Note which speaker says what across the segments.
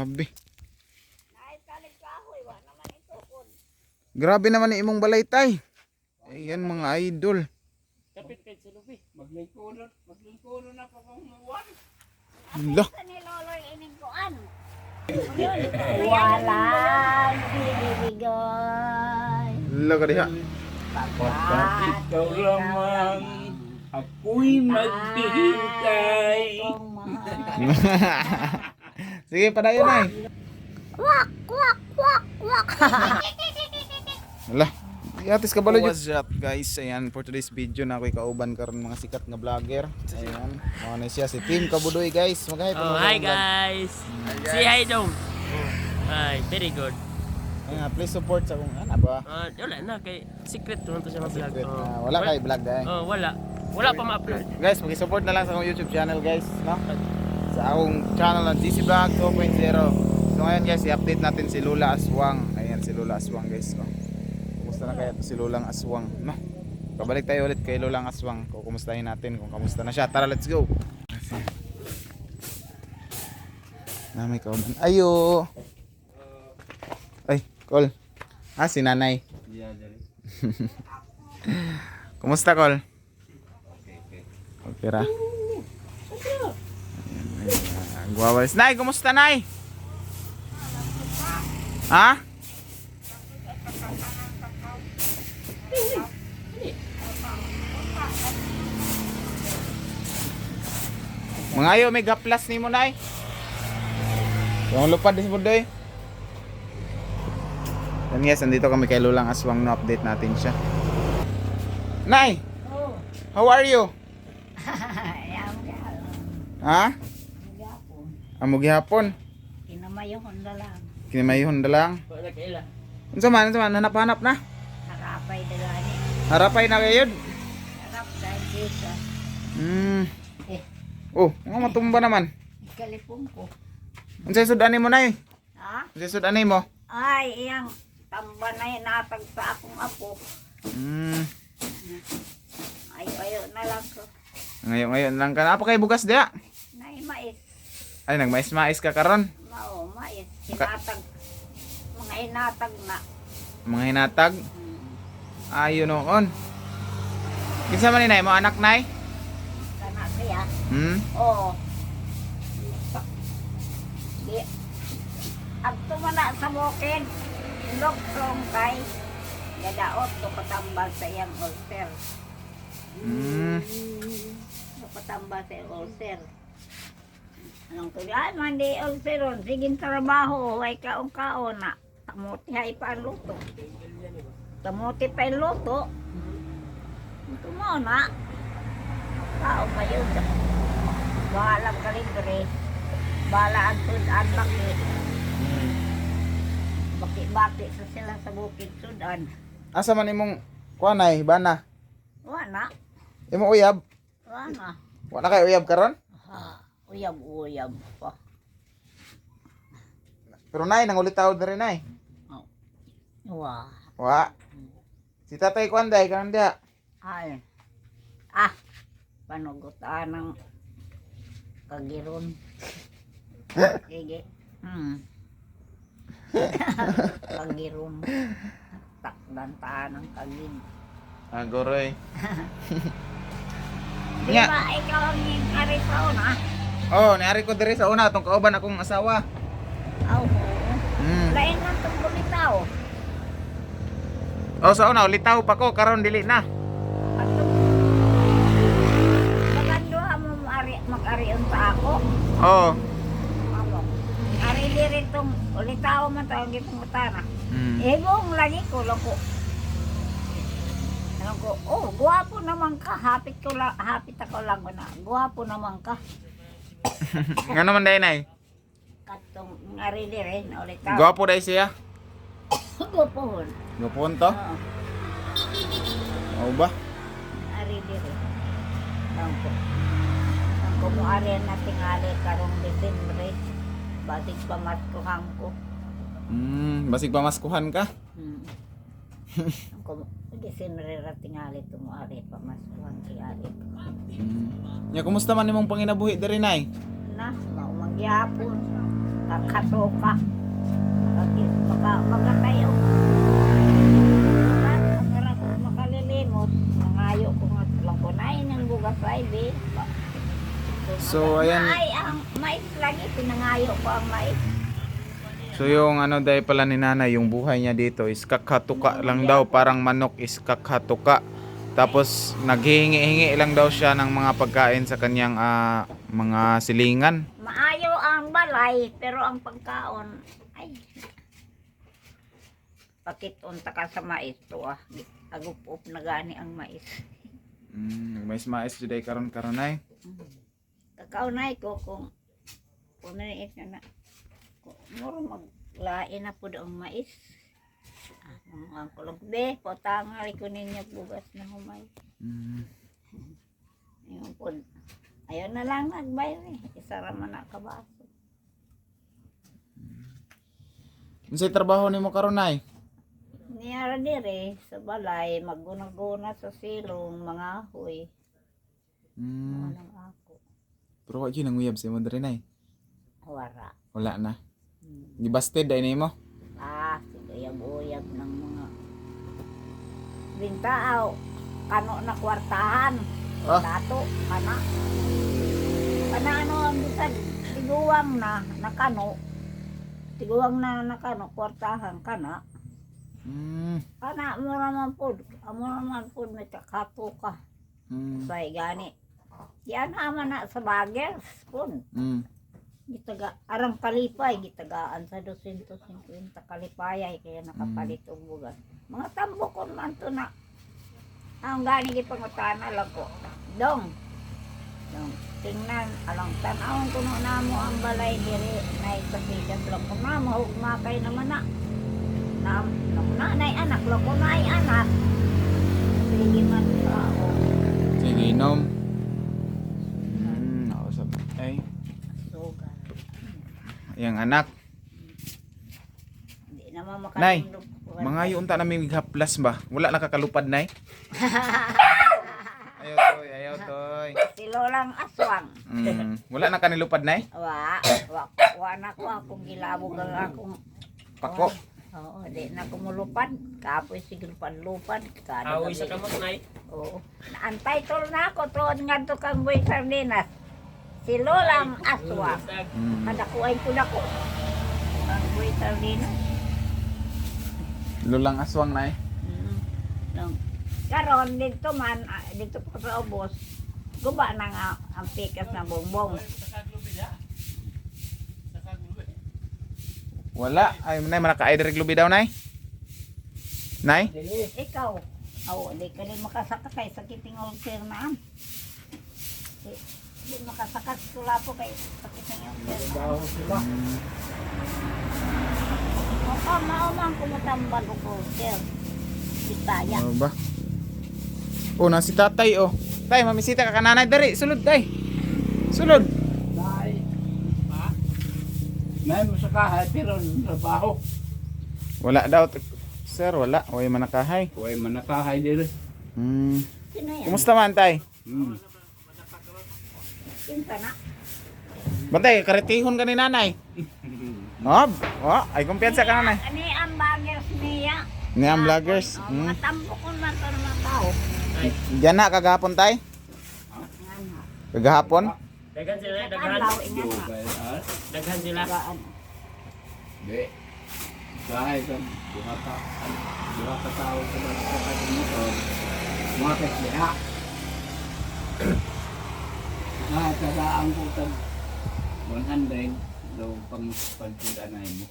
Speaker 1: Grabe. Grabe naman ni imong balay tay. Ayan mga idol.
Speaker 2: Kapit kay sa lubi. Maglingkulo na pa kung muwan.
Speaker 1: Hala.
Speaker 3: Walang bibigay.
Speaker 1: Hala ka diha.
Speaker 2: Pagkat ikaw lamang ako'y maghihintay.
Speaker 1: Sige, padayon ay.
Speaker 3: Wak, wak, wak, wak.
Speaker 1: Hala. Yatis ka balo. What's up guys? Ayan, for today's video na ako'y kauban karon mga sikat nga vlogger. Ayan. Ano siya si Team Kabudoy guys. Maghay
Speaker 4: Oh, hi guys. Say hi dong. Hi, very good.
Speaker 1: Ayan, please support sa kung ano ba.
Speaker 4: Wala na kay secret to siya ma-vlog.
Speaker 1: Secret na. Wala kay vlog dahil.
Speaker 4: Oh, wala. Wala pa ma-upload.
Speaker 1: Guys, mag-support na lang sa akong YouTube channel guys, no? Sa akong channel na GC Vlog 2.0. So ngayon guys, i-update natin si Lola Aswang. Ayan si Lola Aswang guys, no? Kumusta na kaya si Lolang Aswang, no? Pabalik tayo ulit kay Lolang Aswang. Kumustahin natin kung kamusta na siya. Tara, let's go. Na may kauban. Ayo. Ay, call. Si nanay. Kumusta, call? Okay ra. Guwawalis. Nay, kumusta, Nay? Ha? Mga ayo, may gaplas ni mo, Nay. Yung lupad din si Budoy. Yan guys, nandito kami kay Lolang Aswang, no, update natin siya. Nay!
Speaker 3: Oh,
Speaker 1: How are you?
Speaker 3: ayan ka.
Speaker 1: Ha?
Speaker 3: Gapon.
Speaker 1: Amo gihapon.
Speaker 3: Kinamayong na lang.
Speaker 1: Kinimayhon na lang.
Speaker 4: Wala kaila.
Speaker 1: Unsa man, hanap-hanap na.
Speaker 3: Harapay dalani.
Speaker 1: Harapay na kayo.
Speaker 3: Harap dahil dito. Eh,
Speaker 1: Oh, mga matumba naman.
Speaker 3: ikalipong ko.
Speaker 1: Unsay sudan mo, Nay?
Speaker 3: Ha?
Speaker 1: Unsay sudan mo?
Speaker 3: Ay, iyang tamba na natag sa akong apo. Ayo na lang ko.
Speaker 1: Ngayon lang ka. Apa kay bugas dia?
Speaker 3: Nay mais.
Speaker 1: Ay, nagmais-mais ka karon.
Speaker 3: Mao, mais. Hinatag. Mga hinatag na.
Speaker 1: Mga hinatag. Ayo noon. Kinsa man ni Nay mo anak, Nay?
Speaker 3: Kana siya. Oo. Di. Agto man na sa bukid. Loktrong kay. Gadaot ko patambal sa iyang ulcer. Patambal sa iyang ulcer. Anong tuloy? Mandi ulcer ron. Siging trabaho. Huwag kaong-kaon na. Tamuti hay pa ang luto. Tamuti pa ang luto. Ito mo na. Tao pa yun. Bahalang kalindre. Bahala ang sudan baki. Baki-baki sa sila sa bukid sudan.
Speaker 1: Asa man imong kuanay bana?
Speaker 3: Wala.
Speaker 1: Imong uyab?
Speaker 3: Wala.
Speaker 1: Wala kay uyab karon?
Speaker 3: Ha. Uyab-uyab pa.
Speaker 1: Pero Nay, nangulitaw na rin, Nay.
Speaker 3: Wah.
Speaker 1: Wa. Si Tatay Kwanday karon dia.
Speaker 3: Ay. Panugutan ng kagiron. Sige. Kagiron. Takdan taan ng kagin.
Speaker 1: Goroy.
Speaker 3: Di
Speaker 1: Nya.
Speaker 3: ba ikaw ang aripaw na?
Speaker 1: Oh, niari ko diri sa una tong kauban akong asawa.
Speaker 3: Oo. Lain lang itong bumitaw.
Speaker 1: Oh, sa una ulitaw pa ko karon dili na.
Speaker 3: Maganduha mo mag-arion sa ako.
Speaker 1: Oh.
Speaker 3: Amo. Ari diri itong ulitaw man tawag itong utana. Ebong lagi ko loko. Ano ko, oh, guwapo naman ka. Hapit ako lang na. Guwapo naman ka.
Speaker 1: Nga naman day, Nay.
Speaker 3: Katong ngari dire na ulitaw.
Speaker 1: Gwapo day siya.
Speaker 3: Guwapo.
Speaker 1: Gwapoon to.
Speaker 3: Oo.
Speaker 1: Oh ba?
Speaker 3: Ari dire. Ang mo ari na tingali karong Desembre. Basig pamaskuhan ko.
Speaker 1: Basig pamaskuhan ka.
Speaker 3: Ang Desembre ra tingali tumo ari pamaskuhan kay ari.
Speaker 1: Nya kumusta man imong panginabuhi diri, Nay?
Speaker 3: Na, maumangyapon. kakatoka. Magkatayo. Para ko makalilimot, nangayo ko nga lang ko na yung buga Friday.
Speaker 1: So, ayan.
Speaker 3: Ay, ang mais lagi, pinangayo ko ang mais.
Speaker 1: So yung ano dahil pala ni nanay, yung buhay niya dito is kakhatuka lang daw, parang manok is kakhatuka. Tapos naghihingi-hingi lang daw siya ng mga pagkain sa kanyang mga silingan.
Speaker 3: Maayo ang balay, pero ang pagkaon, ay, pakitunta ka sa mais to agup-up na gani ang mais.
Speaker 1: Mais juday karon ay.
Speaker 3: Kakaunay ko kung punaniit na muro maglain na po ang mais. Ang kulugbe, potangali ko ninyo bugas na humay. Yung po, ayaw na lang nagbayar isara man na kabaso.
Speaker 1: Unsay trabaho nimo karon ay?
Speaker 3: Niyara dire sa balay, magguna-guna sa silong, mga ahoy. Anong ako?
Speaker 1: Pero wa gyud nang uyab sa mo diri nay.
Speaker 3: Wara.
Speaker 1: Wala na. Gibasted ay nimo.
Speaker 3: Sigayab-uyab ng mga bintaaw. Kano na kwartahan. Dato, kana. Kana ano ang bisag, tiguwang na nakano. Tiguwang na nakano, kwartahan kana. Kana, mo naman po. Amo naman po, may kakato ka. Say, gani. Yan naman na sa bagers po. Gitaga arang kalipay gitagaan sa 250 kalipay ay kaya nakapalit og bugas. Mga tambokon man to na. Ang gani gipangutana lang ko. Dong. Tingnan alang tanawon kuno namo ang balay diri nay pasikat lang ko namo hugmakay naman na. Nanay anak lang ko nay anak. Sige man ako.
Speaker 1: Sige inom. Nausap ay. Yang anak.
Speaker 3: Hindi naman
Speaker 1: Nay,
Speaker 3: makalundog.
Speaker 1: mga unta na may haplas ba? Wala nakakalupad nay. Ayaw toy.
Speaker 3: Si Lolang Aswang.
Speaker 1: Wala na kanilupad nay?
Speaker 3: Wa na ko akong gilabog ang akong
Speaker 1: Pako.
Speaker 3: Oo, di na kumulupad. Kapoy siguro panlupad.
Speaker 4: Awi sa kamot nay.
Speaker 3: Oo. Naantay tol na ako. Tuon nga to kang Boy Sardinas. Si Lolang Aswang. Kadakuay ko na ko. Kang Boy Sardinas.
Speaker 1: Lulang aswang nay.
Speaker 3: Karon dito man, dito po sa ubos, guba na nga ang pikas na bongbong.
Speaker 1: Wala. Ay nay manaka-aider glubi daw nay. Nay?
Speaker 3: Ikaw, di ka rin makasakay sa kiting ulcer na. Di makasakas tula po kay sa kiting ulcer na. Maumang kumatambal o ulcer. Bitaya.
Speaker 1: Ano ba? Oh, na si tatay oh. Tay, mamisita ka kananay dari. Sulod tay. Sulod.
Speaker 2: Nay. Ha? Nay mo sa kahay pero trabaho.
Speaker 1: Wala daw. Sir, wala. Huwag manakahay.
Speaker 2: Huwag manakahay dito.
Speaker 3: Sino yan?
Speaker 1: Kumusta man tay?
Speaker 3: Kinta na.
Speaker 1: Bantay, karetihon ka ni nanay. Ay kumpiyansa ka nanay.
Speaker 3: Ani ang bagers niya.
Speaker 1: Ni ang vloggers.
Speaker 3: Mga tambukon man to ng mga tao.
Speaker 1: Diyan na kagahapon tay? Kagahapon?
Speaker 4: Daghan sila, daghan.
Speaker 3: Alaw, ingat na.
Speaker 4: Daghan sila.
Speaker 2: Di. Kahit ang duha ka tao sa mga dito. Mga kasya. Tagaan ko tag 100 daw pang pagkudanay mo.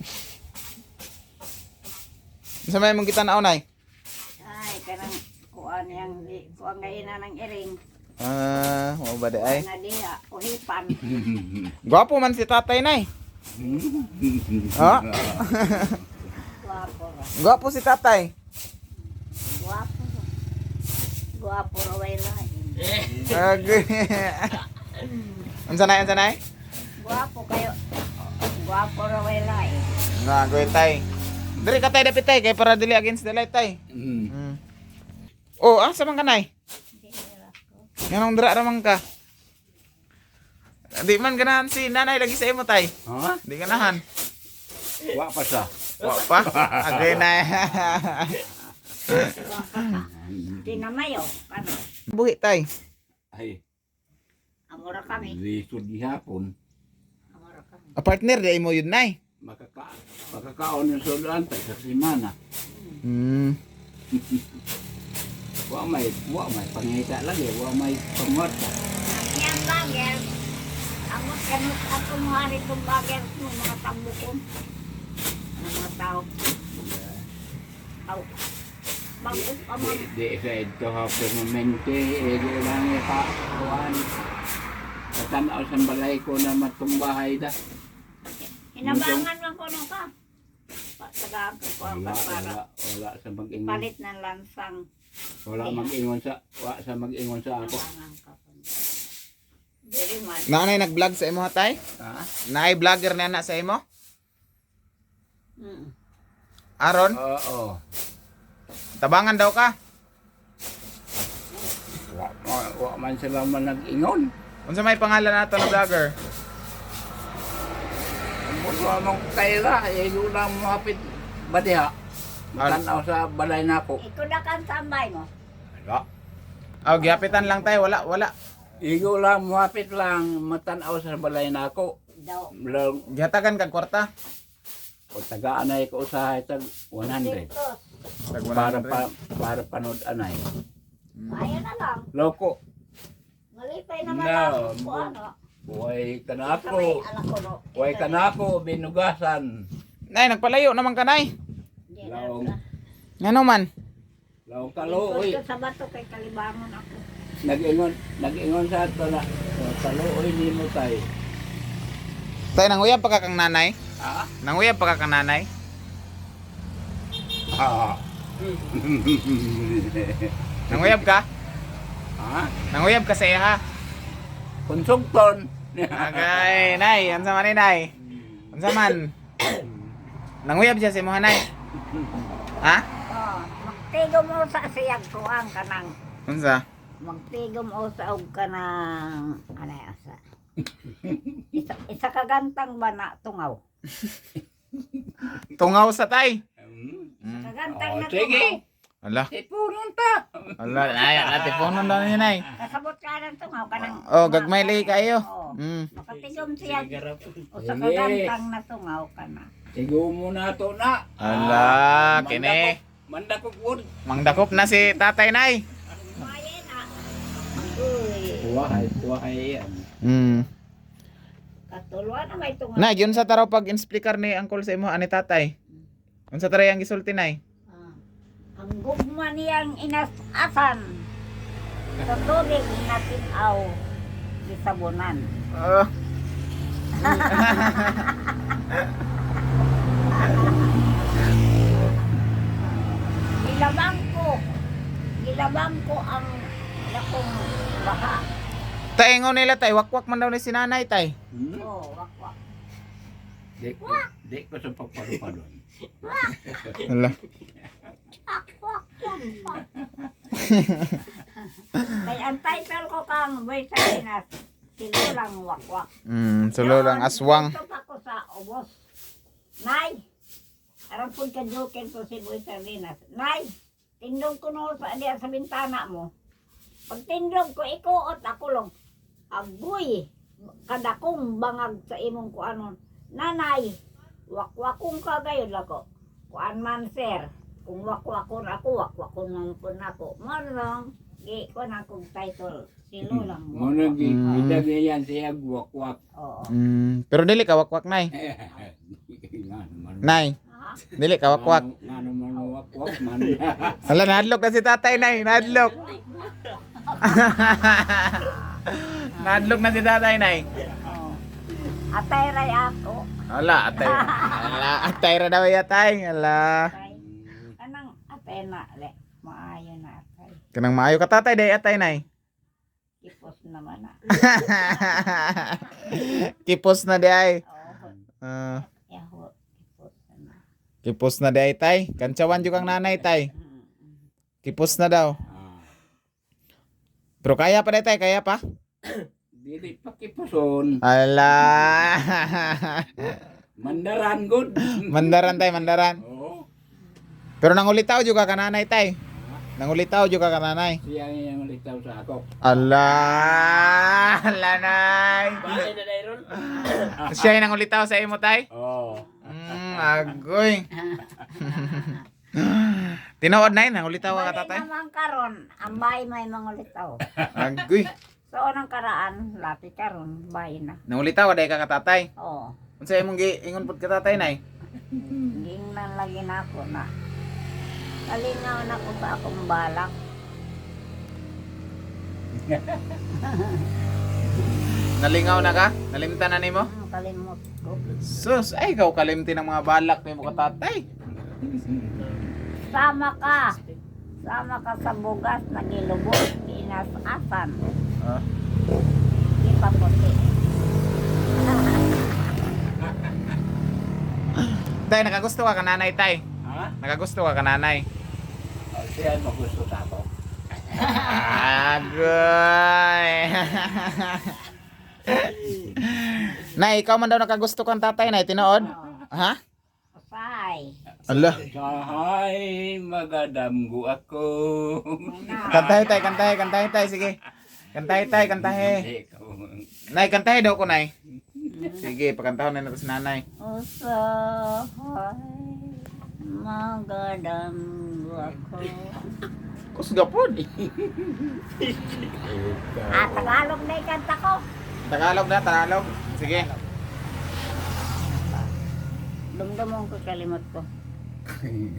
Speaker 1: Sa may mong kita na nay?
Speaker 3: Ay, kanang kuan ngayon na ng iring.
Speaker 1: Mo ba di ay?
Speaker 3: Na diha, uhipan.
Speaker 1: Gwapo man si tatay nay. Ha?
Speaker 3: Guwapo ra.
Speaker 1: Gwapo si tatay.
Speaker 3: Guwapo. Guwapo ra way lain.
Speaker 1: Unsa nay?
Speaker 3: Guwapo kayo. Guwapo ra way lain.
Speaker 1: Goy tay. Diri ka tay dapit tay kay para dili against the light tay. Oh, asa man ka nay? Nganong dira ra man ka? Di man ganahan si nanay lagi sa imo tay.
Speaker 2: Ha?
Speaker 1: Di ganahan.
Speaker 2: Wa pa sa.
Speaker 1: Wa pa. Agay na.
Speaker 3: Tinamayo. Ano?
Speaker 1: Buhi tay.
Speaker 2: Ay,
Speaker 3: Amura kami.
Speaker 2: lisod gihapon.
Speaker 3: Amura kami.
Speaker 1: A partner di mo yun nay.
Speaker 2: Makakaon ng sudan tayo sa simana.
Speaker 1: Hmm.
Speaker 2: Wa may pangita lagi, wa may pangwarta.
Speaker 3: Yan bagay. Amot kanot ako mo hari kong bagay mo mga tambo ko. Mga tao. Tao. Bagus amon.
Speaker 2: Di sa ito ha permanente, di lang ka kuan. Katanaw sa balay ko na matumbahay da.
Speaker 3: Inabangan man ko no ka. Taga ko ang para
Speaker 2: Wala sa mag-ingon.
Speaker 3: palit ng lansang.
Speaker 2: Wala mag-ingon sa mag-ingon sa ako.
Speaker 3: Inabangan ka po. Very much.
Speaker 1: Nanay nag-vlog sa imo tay?
Speaker 2: Ha?
Speaker 1: Naay vlogger na na sa imo?
Speaker 3: Mm.
Speaker 1: Aron,
Speaker 2: Oo.
Speaker 1: tabangan daw ka.
Speaker 2: Wa man sila man nag-ingon.
Speaker 1: Unsa may pangalan nato na vlogger?
Speaker 2: Wala mong kaila, yung lang mapit ba diha? Matanaw sa balay na ako.
Speaker 3: Ikaw na kang tambay mo.
Speaker 2: Wala.
Speaker 1: Oh, giapitan lang tay, wala.
Speaker 2: Igo lang, mapit lang, matanaw sa balay na ako.
Speaker 3: Daw.
Speaker 2: Lang,
Speaker 1: Gihatagan kag kwarta.
Speaker 2: o tagaan ay ko usahay tag 100.
Speaker 1: Tag
Speaker 2: Para panood anay.
Speaker 3: Ayaw na lang.
Speaker 2: Loko,
Speaker 3: Malipay naman
Speaker 2: No.
Speaker 3: ako po ano.
Speaker 2: buhay
Speaker 3: Sabay
Speaker 2: kanako.
Speaker 3: anak ko no.
Speaker 2: Buhay kanako, binugasan.
Speaker 1: Nay, nagpalayo naman ka nay.
Speaker 3: Hindi na.
Speaker 2: Laong,
Speaker 1: Ngano man?
Speaker 2: laong kaluoy.
Speaker 3: Ito sa bato kay kalibangon ako.
Speaker 2: Nag-ingon sa ato na, kaluoy ni mo tay.
Speaker 1: Tay, nanguyab pa ka kang nanay?
Speaker 2: Ha?
Speaker 1: Nanguyab pa ka kang nanay?
Speaker 2: Ha?
Speaker 1: Nanguyab ka?
Speaker 2: Ha?
Speaker 1: Nanguyab ka sa iya ha?
Speaker 2: Konsumton.
Speaker 1: Agay, nay, unsa man ni nay? Unsa man? Nanguyab siya sa imo nay? Ha?
Speaker 3: Oh, magtigom mo sa siyag kuang kanang
Speaker 1: Unsa?
Speaker 3: magtigom o sa og kanang anay asa. Isa kagantang ba na tungaw?
Speaker 1: Tungaw sa tay.
Speaker 3: Kagantang
Speaker 2: Oh,
Speaker 3: na
Speaker 2: sige.
Speaker 3: tungaw.
Speaker 1: Ala,
Speaker 2: Ipunon ta.
Speaker 1: ala, ay, ate punon daw ni nay.
Speaker 3: Kasabot ka ng tungaw kanang.
Speaker 1: Oh, gagmay lagi kayo.
Speaker 3: Oo.
Speaker 1: Mm.
Speaker 3: Makatigom siya. O sa
Speaker 2: Sige.
Speaker 3: kagantang na tungaw ka na.
Speaker 2: Sigo mo na to na.
Speaker 1: Ala, kini.
Speaker 2: Mandakok wood.
Speaker 1: Mangdakop na si tatay nay.
Speaker 3: Mayen na. Uy.
Speaker 2: Buhay yan.
Speaker 1: Mm.
Speaker 3: Katuluan na may tungaw.
Speaker 1: Nay, yun sa taraw pag insplikar ni angkol sa imo ani tatay. Unsa taray ang gisulti nay?
Speaker 3: Ah. Ang gugma niyang inasasan. Sa tubig inatinaw. Di sabunan. Gilabang ko ang lakong baha.
Speaker 1: Tay, ingon nila tay, wakwak man daw ni si nanay tay.
Speaker 3: Oh, wakwak.
Speaker 2: Di ko sa pagparupadon.
Speaker 1: Ala.
Speaker 3: Wakwak yan pa. Kaya ang title ko kang Boy Salinas, sinulang wakwak.
Speaker 1: Sulo lang aswang.
Speaker 3: Ito pa ko sa ubos. Nay, aram po ka joken ko si Boy Salinas. Nay, tindog ko no sa diyan sa bintana mo. Pag tindog ko, ikuot ako lang. Agoy, kadakong bangag sa imong kuanon. Nanay, wakwakong kagayon lako. Kuan man sir, kung wakwakon ako, wakwakon man po nako. Marang, gi ko na kong title. Silo lang
Speaker 2: Muna gitagay yan siya guwakwak.
Speaker 3: Oo.
Speaker 1: Pero dili ka wakwak nay. Nay,
Speaker 3: Ha?
Speaker 1: dili ka wakwak.
Speaker 2: Nga naman wakwak man.
Speaker 1: Hala, nahadlok na si tatay nay, nahadlok. Nahadlok na si tatay nay.
Speaker 3: Oo. Atay ray ako.
Speaker 1: Hala, atay. Hala, atay ra daw yatay. Hala.
Speaker 3: Atay. Anang atay na, le. Maayo na atay.
Speaker 1: Kanang maayo ka tatay day atay nay.
Speaker 3: Ipos naman na.
Speaker 1: Kipos na di ay.
Speaker 3: Oo. Yaho. Ipos na.
Speaker 1: Kipos na di ay tay. Kantsawan jud kang nanay tay. Kipos na daw. Pero kaya pa day tay, kaya pa?
Speaker 2: Di Dili pakipuson.
Speaker 1: Ala.
Speaker 2: Mandaran good.
Speaker 1: Mandaran tay, mandaran.
Speaker 2: Oo.
Speaker 1: Pero nangulitaw juga ka nanay tay. Nangulitaw juga ka nanay.
Speaker 2: Siya yung litaw sa ako.
Speaker 1: Ala, lanay.
Speaker 4: Bahay na dayron.
Speaker 1: Siya yung nangulitaw sa imo tay?
Speaker 2: Oo.
Speaker 1: Agoy. Tinood na yun, nangulitaw ka
Speaker 3: Bali
Speaker 1: tatay?
Speaker 3: naman karon, ang bahay may mga litaw.
Speaker 1: Agoy.
Speaker 3: So, anong karaan, lati karon, bahay na.
Speaker 1: Nangulitaw ka dahil ka katatay.
Speaker 3: Oo.
Speaker 1: Unsa imong giingon pud ka tatay nay?
Speaker 3: Gingnan lagi na ako na. Kalingaw na ko sa akong balak.
Speaker 1: Nalingaw na ka? Nalimtan na nimo?
Speaker 3: Kalimot ko.
Speaker 1: Sus, ay ikaw kalimti ng mga balak nimo ka tatay.
Speaker 3: Sama ka. Sama ka sa bugas na gilubot, inasasan.
Speaker 1: Ah.
Speaker 3: Ipaputi.
Speaker 1: Tay, nakagusto ka nanay tay.
Speaker 2: Ha?
Speaker 1: Nakagusto ka nanay.
Speaker 2: Siya magusto na ako.
Speaker 1: Agoy. Nay, ikaw man daw nakagusto kang tatay nay, tinood? Ha?
Speaker 3: Pasay.
Speaker 1: Allah.
Speaker 2: Sahay, magadamgo ako.
Speaker 1: Kantahe tay, kantahe tay, sige. Kantahe tay, kantahe. Nay, kantahe daw ko nay. Sige, pagkantahon na nato si nanay.
Speaker 3: Usahay, magadam ako.
Speaker 1: Kusga pod.
Speaker 3: Tagalog na ikanta ko.
Speaker 1: Tagalog na, Tagalog. Sige.
Speaker 3: Dumdumong ko kalimot ko.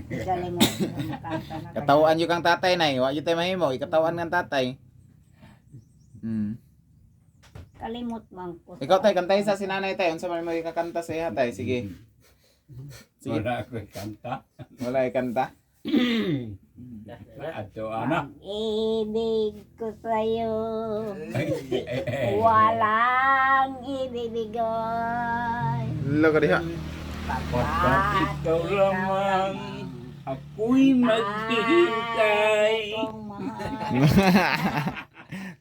Speaker 3: Kalimot ko makanta na.
Speaker 1: Katawaan yung kang tatay nay. Wa yung tayo mahimo, ikatawaan ng tatay.
Speaker 3: Kalimot man ko.
Speaker 1: Ikaw tay, kantahin sa sinanay tay. Unsa man mo ikakanta sa iya tay? Sige. Sige.
Speaker 2: Wala ako kanta.
Speaker 1: Wala ikanta.
Speaker 2: Ato anak.
Speaker 3: Ibig ko sa'yo, walang ibibigay.
Speaker 1: Lo ka diha.
Speaker 2: Pagkat ikaw lamang, ako'y maghihintay.
Speaker 3: Kung mahal,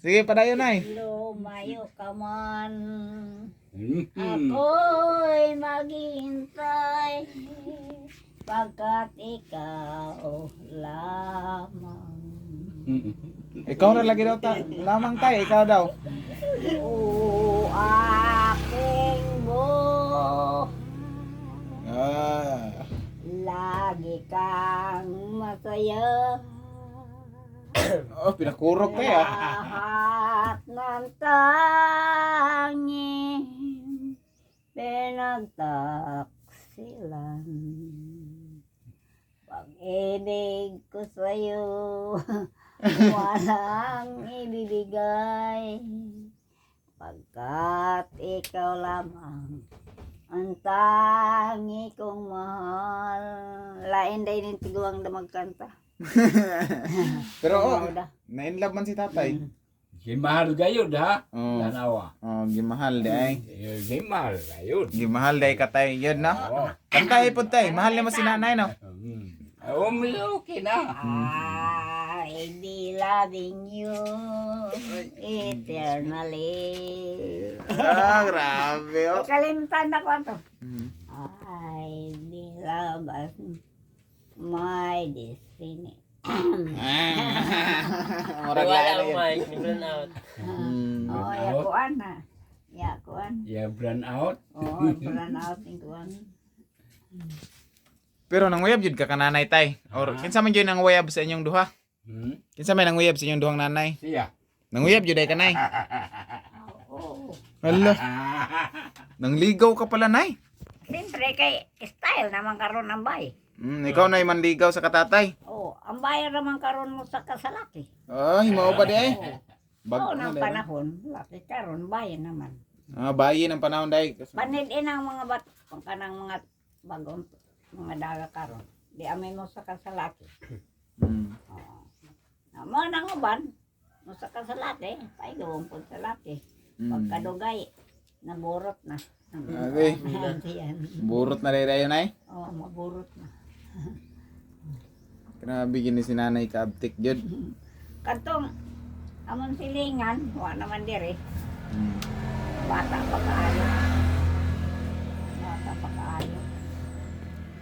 Speaker 1: Sige, padayon nay.
Speaker 3: lumayo ka man.
Speaker 2: Mhm.
Speaker 3: Ako'y maghihintay pagkat ikaw lamang.
Speaker 1: Ikaw na lagi daw ta. Lamang tay, ikaw daw.
Speaker 3: O aking buhay,
Speaker 1: Ah.
Speaker 3: lagi kang masaya.
Speaker 1: Oh, pinakurok tay ah.
Speaker 3: Lahat ng tanging pinagtaksilan. Pag-ibig ko sa'yo, walang ibibigay. Pagkat ikaw lamang ang tangi kong mahal. Lain day ng tiguang na magkanta.
Speaker 1: Pero oh,
Speaker 3: Ano da?
Speaker 1: na-inlove man si tatay.
Speaker 2: Gimahal gayud ha.
Speaker 1: Oh.
Speaker 2: Tanawa.
Speaker 1: Oh, gimahal di ay.
Speaker 2: Gimahal gayud.
Speaker 1: Gimahal di katay. Yun no?
Speaker 2: Oo.
Speaker 1: Kantahe po tay. Mahal ni mo si nanay no?
Speaker 2: Okay na.
Speaker 3: I'll be loving you eternally.
Speaker 1: Ah, grabe oh.
Speaker 3: Kalimutan na ko ito.
Speaker 1: Mm.
Speaker 3: I'll be loving my destiny.
Speaker 1: Murag
Speaker 4: Wala
Speaker 1: lain
Speaker 4: ang
Speaker 1: yun.
Speaker 4: mic, ni burn out.
Speaker 3: Oh, ya kuan na. Ya kuan.
Speaker 2: Ya brand out.
Speaker 3: Oh, pran out ng kuan.
Speaker 1: Pero nanguyab jud ka kananay tay. Or kinsa man jud nang uyab sa inyong duha? Kinsa may nanguyab sa inyong duhang nanay?
Speaker 2: Siya.
Speaker 1: Nanguyab jud ay kanay.
Speaker 3: Oo.
Speaker 1: Hala, nangligaw ka pala nay.
Speaker 3: Siyempre kay style naman karon ang bay.
Speaker 1: Ikaw na manligaw sa katatay.
Speaker 3: Oh, ang bayan naman karon mo sa kasalaki.
Speaker 1: Ah, himaw ba di ay?
Speaker 3: Oo,
Speaker 1: Bago na
Speaker 3: ng
Speaker 1: dahil.
Speaker 3: panahon, laki karon bayan naman.
Speaker 1: Ah, bayi ng panahon dahil.
Speaker 3: Panidin ang mga bat, kanang mga bagong mga daga karon. Di amin mo sa kasalaki.
Speaker 1: Mm.
Speaker 3: Oo. Mga nanguban, mo sa kasalaki, tayo gawin po sa laki. Pagkadugay, naburot na.
Speaker 1: Okay.
Speaker 3: Yan.
Speaker 1: Burot na rin yun ay.
Speaker 3: Oo, maburot na.
Speaker 1: Grabe gini si nanay kaabtik jud.
Speaker 3: Katong, amon silingan, wa naman diri. Bata pa kaayo. Bata pa kaayo.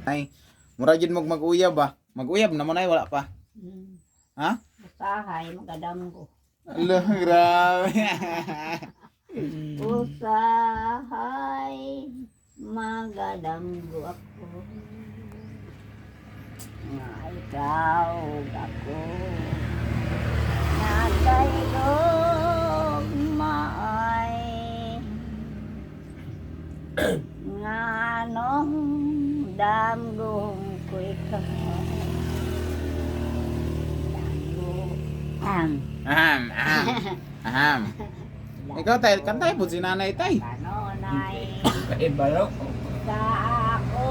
Speaker 1: Ay, mura jud mo mag-uyab ba? Mag-uyab na mo nay wala pa. Ha?
Speaker 3: Usahay, magadanggo.
Speaker 1: Ala, grabe.
Speaker 3: Usahay, magadanggo ako. Nga ikaw ako. Nakailog maay. Nganong damgong ko ikaw.
Speaker 1: Aham. Ikaw tay, kantay po si nanay tay.
Speaker 3: Kanonay
Speaker 2: Ibalok.
Speaker 3: sa ako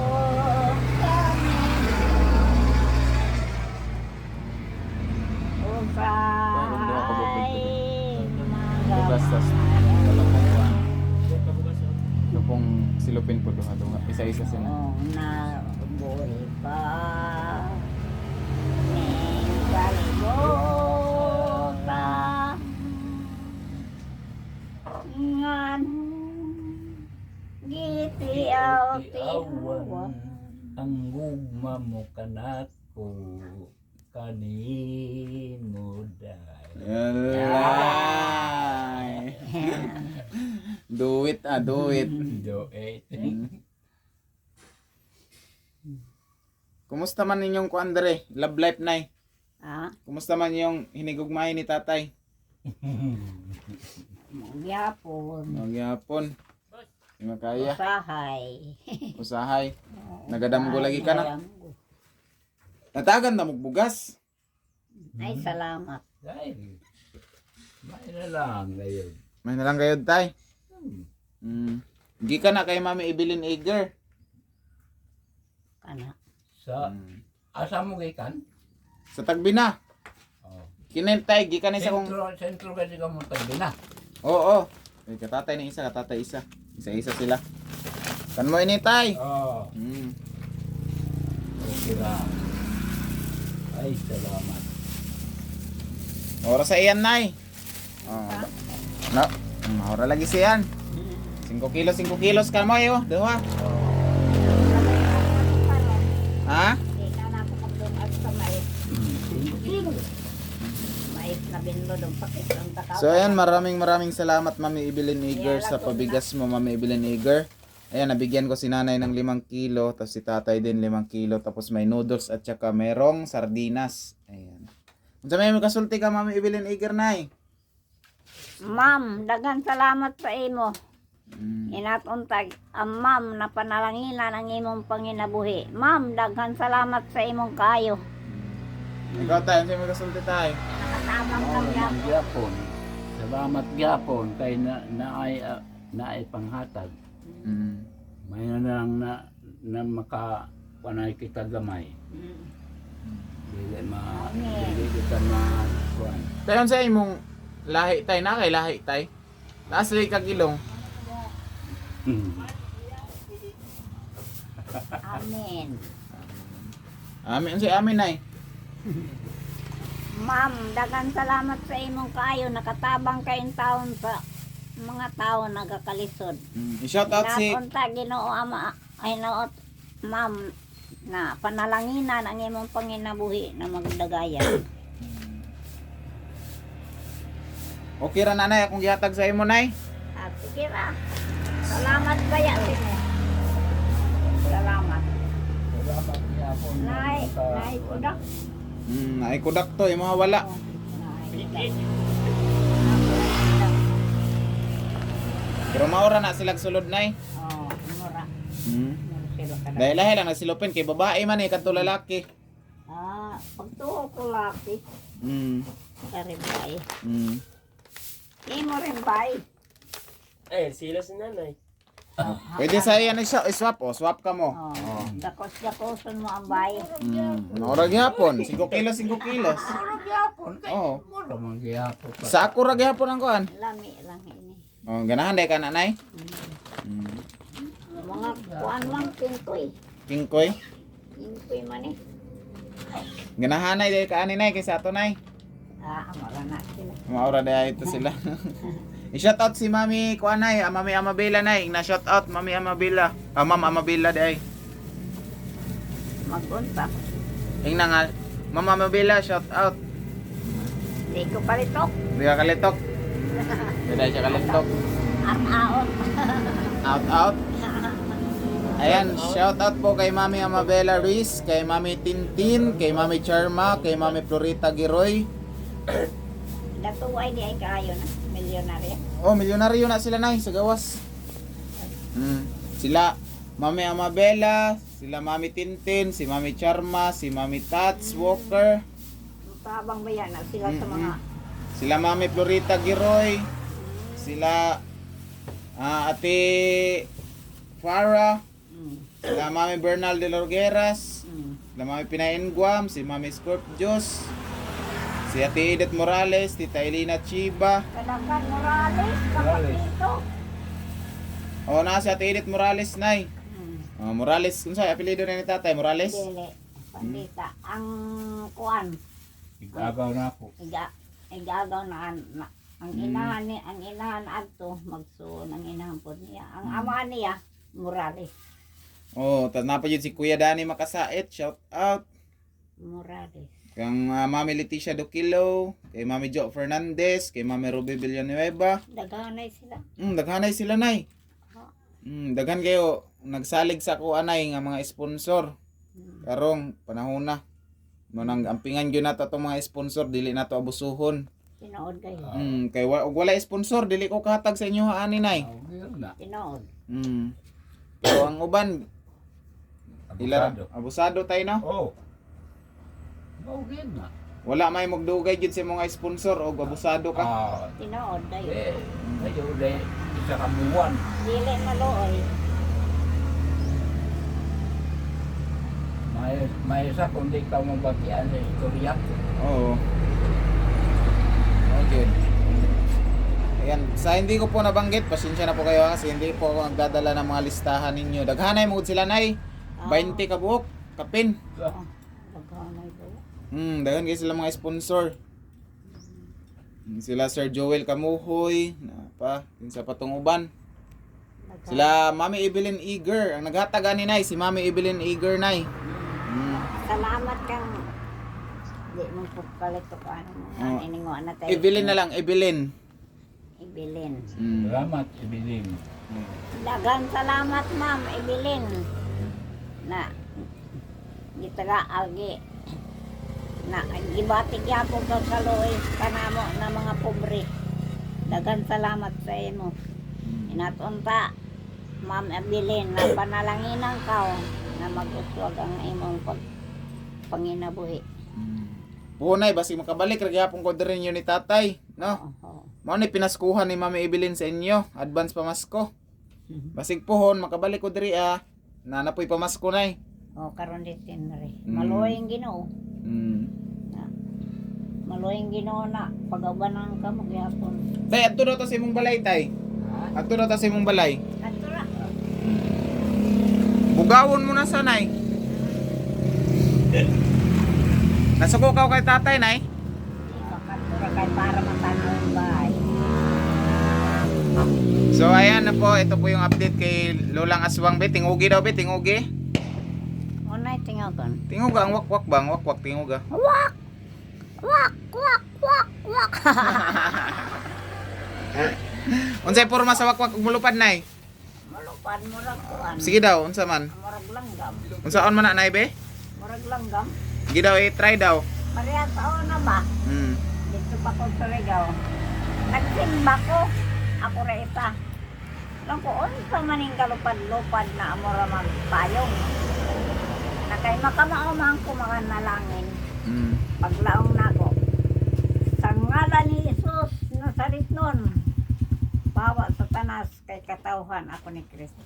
Speaker 3: Usay
Speaker 1: Bugas tas dalawa ito pong silupin po duha. Isa-isa sila.
Speaker 3: na buhay pa Ning kalibutan Ngan gitiaw tiawan
Speaker 2: ang gugma mo kanako kanimo dahil.
Speaker 1: Alay. Do it.
Speaker 2: Do it.
Speaker 1: Kumusta man ninyong kuandre? Love life nay.
Speaker 3: Ha?
Speaker 1: Kumusta man yung hinigugmay ni tatay?
Speaker 3: Magyapon
Speaker 1: Magyapon. Di makaya.
Speaker 3: usahay
Speaker 1: Usahay. Nagadamgo lagi ka na.
Speaker 3: Nagadamgo.
Speaker 1: Natagan na magbugas.
Speaker 3: Ay salamat
Speaker 2: Dahil may na lang ngayon.
Speaker 1: May nalang kayo tay. Hindi ka na kay Mami Evelyn Eager.
Speaker 3: kana
Speaker 2: Sa asa mo gikan?
Speaker 1: Sa tagbi na.
Speaker 2: Oh.
Speaker 1: Kinentay, gikan na isa kong...
Speaker 2: Sentro kasi ka mo tabi na.
Speaker 1: Oo. Ay, katatay na isa, katatay isa. Isa-isa sila. Kan mo ini tay.
Speaker 2: Oh. Okay lang. Ay, salamat.
Speaker 1: Oras sa iyan nay. No. Ora lagi siyan. 5 kilos kan mo yo. Duha. Ha?
Speaker 3: Di ka na ako magdunag sa mais. Mais na binlo dong pakit ang takaw.
Speaker 1: So ayan, maraming salamat Mami Evelyn Eager sa pabigas mo Mami Evelyn Eager. Ayan, nabigyan ko si nanay ng 5 kilo, tapos si tatay din 5 kilo, tapos may noodles at saka merong sardinas. Ayan. Kung sa may kasulti ka Mami Evelyn Eager nay.
Speaker 3: Ma'am, daghang salamat sa imo. Inatuntag ang ma'am na panalanginan ang imong panginabuhi. Ma'am, daghang salamat sa imong kayo.
Speaker 1: Ikaw tayo, sa may kasulti tayo.
Speaker 3: Nakatabang kang
Speaker 2: Salamat
Speaker 3: yapo.
Speaker 2: gyapon. Salamat gyapon kay naay panghatag. May na lang na maka panay kita gamay. Dili kita kuan.
Speaker 1: Tayo sa imong lahi tay, na kay lahi tay. Taas lay kag ilong.
Speaker 3: Amen.
Speaker 1: Amin si amin nay.
Speaker 3: Ma'am, daghang salamat sa imong kayo. Nakatabang kayong taon sa mga tao nagakalisod.
Speaker 1: I-shout out si
Speaker 3: Napunta Ginoo Ama ay naot ma'am na panalanginan ang imong panginabuhi na magdagayan.
Speaker 1: Okay ra nanay akong gihatag sa imo nay.
Speaker 3: At sige ra. Salamat kaya mo. Salamat.
Speaker 2: Salamat gyapon.
Speaker 3: Nay, kudak.
Speaker 1: Ay kudak to, imo wala.
Speaker 3: Nay,
Speaker 1: Pero maura na sila sulod nay.
Speaker 3: oh, mura. Mura sila ka na.
Speaker 1: Dahil lahi lang nagsilupin kay babae man eh kadto lalaki.
Speaker 3: Pagtuo ko laki. Karibay. Imo rin bay.
Speaker 4: Eh, sila si nanay.
Speaker 1: Pwede sa iyan i-swap o, swap ka mo.
Speaker 3: Dakos-dakoson mo ang bay.
Speaker 1: Maura gyapon, 5 kilos, 5 kilos.
Speaker 2: Gyapon kay.
Speaker 1: Oo.
Speaker 2: Mura man gyapon.
Speaker 1: Sa ako ra gyapon ang kuan.
Speaker 3: Lami lang ini.
Speaker 1: Oh, ganahan day ka nanay.
Speaker 3: Mga kuan lang pintoy.
Speaker 1: Kingkoy.
Speaker 3: Pintoy man eh.
Speaker 1: Ganahan day ka ani nay kay sa ato nay.
Speaker 3: Wala na sila.
Speaker 1: Maura day ito sila. I-shout out si Mami Kuanay, Mami Amabela nay. Na shout out Mami Amabela. Ma'am Amabela day.
Speaker 3: Magunta.
Speaker 1: Ing na nga Ma'am Amabela shout out.
Speaker 3: Di ko palitok.
Speaker 1: Di ka kalitok. Di siya kalitok.
Speaker 3: At-aot.
Speaker 1: Out out. Ayan, shout out po kay Mami Amabela Ruiz, kay Mami Tintin, kay Mami Charma, kay Mami Florita Giroy.
Speaker 3: Datuway di ay kaayo na. Milyonarya.
Speaker 1: Oh, milyonaryo na sila nay sa gawas. Sila Mami Amabela, sila Mami Tintin, si Mami Charma, si Mami Tats Walker,
Speaker 3: Tabang bayan na sila sa mga
Speaker 1: sila Mami Florita Giroy, sila Ate Farah, sila Mami Bernal de Lorgueras, sila Mami Pinain Guam, si Mami Scorpios, si Ate Edith Morales, Tita Elena Chiba.
Speaker 3: Kadakan Morales, kapatito.
Speaker 1: Oh, na si Ate Edith Morales nay. Oh, Morales, kung saan apelyido na ni tatay, Morales?
Speaker 3: Dili. Pandita. Ang kuan.
Speaker 2: Igagaw na ako.
Speaker 3: Igagaw na ang inahan adto magsuon ang inahan po niya. Ang ama niya Morales.
Speaker 1: Oh, tapos yun si Kuya Dani Makasait, shout out.
Speaker 3: Morales.
Speaker 1: Kang Mami Leticia Dokilo, kay Mami Jo Fernandez, kay Mami Ruby Villanueva.
Speaker 3: Daghanay sila.
Speaker 1: Daghanay sila nay. Daghan kayo nagsalig sa ko anay nga mga sponsor. Karong panahon na. Manang ampingan gyud nato tong mga sponsor, dili nato abusuhon.
Speaker 3: Tinood kayo.
Speaker 1: Kay wala sponsor, dili ko kahatag sa inyo ani nay.
Speaker 3: Tinood.
Speaker 1: So ang uban abusado tayo no?
Speaker 2: Oh. Bawin na.
Speaker 1: Wala may magdugay gyud sa mga sponsor o abusado ka.
Speaker 3: Tinood dayo.
Speaker 2: Medyo isa kamuwan.
Speaker 3: Dili maluoy.
Speaker 2: May isa kung di ka mabagyan sa istorya.
Speaker 1: Oo. Okay. Ayan, sa hindi ko po nabanggit, pasensya na po kayo kasi hindi po ako nagdadala ng mga listahan ninyo. Daghanay mo sila nay. 20 ka buok, kapin.
Speaker 3: Daghanay dayo.
Speaker 1: Daghan kayo sila mga sponsor. Sila Sir Joel Kamuhoy, yun sa patong uban. Sila Mami Evelyn Eager, ang naghatag ani nay si Mami Evelyn Eager nay.
Speaker 3: Salamat kang di mo po kalito ka ano ininguan na tayo.
Speaker 1: Evelyn na lang, Evelyn.
Speaker 3: Ibilin.
Speaker 2: Salamat, Ibilin.
Speaker 3: Dagan salamat ma'am Ibilin. Na gitaga agi na gibatik yapon ka kaloy kanamo na mga pobre. Dagan salamat sa imo. Inatunta ma'am Ibilin na panalanginan ka na mag-uswag ang imong panginabuhi.
Speaker 1: Punay, basi makabalik, ragyapon ko din yun ni tatay, no? Mao ni pinaskuhan ni Mami Evelyn sa inyo, advance pamasko. Basig pohon, makabalik ko diri nanapoy pamasko nay.
Speaker 3: Karon ditin na rin. Maluoying Ginoo. Maluoying Ginoo na pagabanan ka mo gyapon.
Speaker 1: Tay, adto daw ta sa imong balay tay. Adto daw ta sa imong balay.
Speaker 3: Kadto ra.
Speaker 1: Bugawon mo na sa nay. Nasuko ka kay tatay nay.
Speaker 3: Kadto ra kay para matanaw ang bahay.
Speaker 1: So ayan na po, ito po yung update kay Lolang Aswang be. Tingugi daw be, tingugi.
Speaker 3: Unay tingagon.
Speaker 1: Tinguga ang wakwak bang, wakwak tinguga.
Speaker 3: Wak! Wak! Wak! Wak! Wak!
Speaker 1: Unsay porma sa wakwak ug mulupad nay?
Speaker 3: Malupad mo lang kuan.
Speaker 1: Sige daw, unsa man?
Speaker 3: Murag langgam.
Speaker 1: Unsaon man na nay be?
Speaker 3: Murag langgam.
Speaker 1: Sige daw, i-try daw.
Speaker 3: Maria taon na ba? Dito pa ko sa Ligaw. Nagsimba ko. Ako ra isa. Lang ko, unsa maning kalupad-lupad na amora magpayong. Na kay makamaumang ko mga nalangin. Paglaong na ko. Sa ngalan ni Jesus, nasarit nun. Bawa sa tanas kay katauhan ako ni Kristo.